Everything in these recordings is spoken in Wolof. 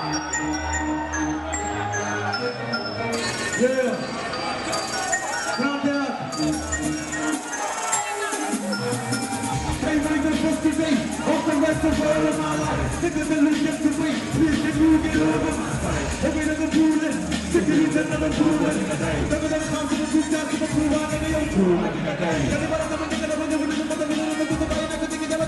Yeah. Round out. Hey, make the best of me. Of the rest of all of my life. Think of the look just to me. Please can you get over my side? Every little fooling. Sick of it, another fooling. Never let it come to the truth, down to the pool, I never young fool. Everybody come and get it, when you're with the mother, when you're with the body, I can think of it,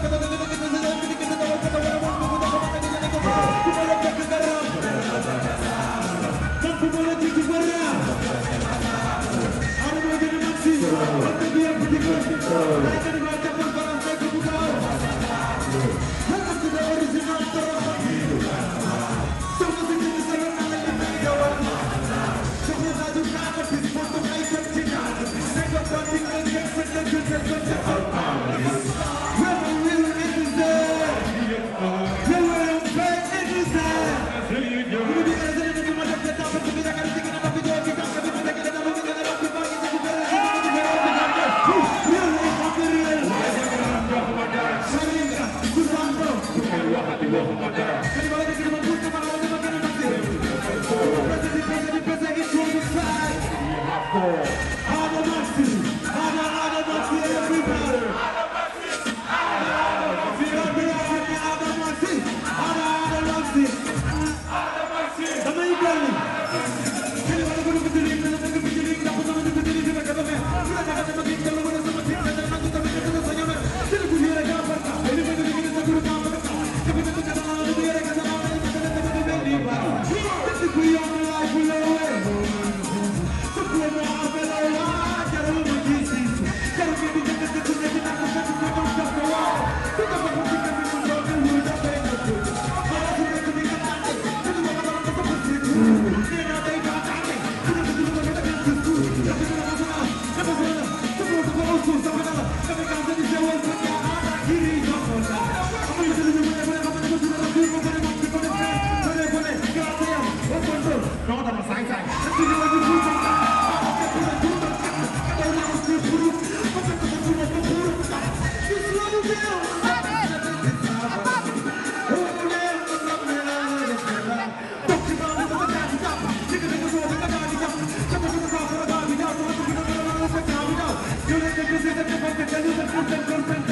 Girlfriend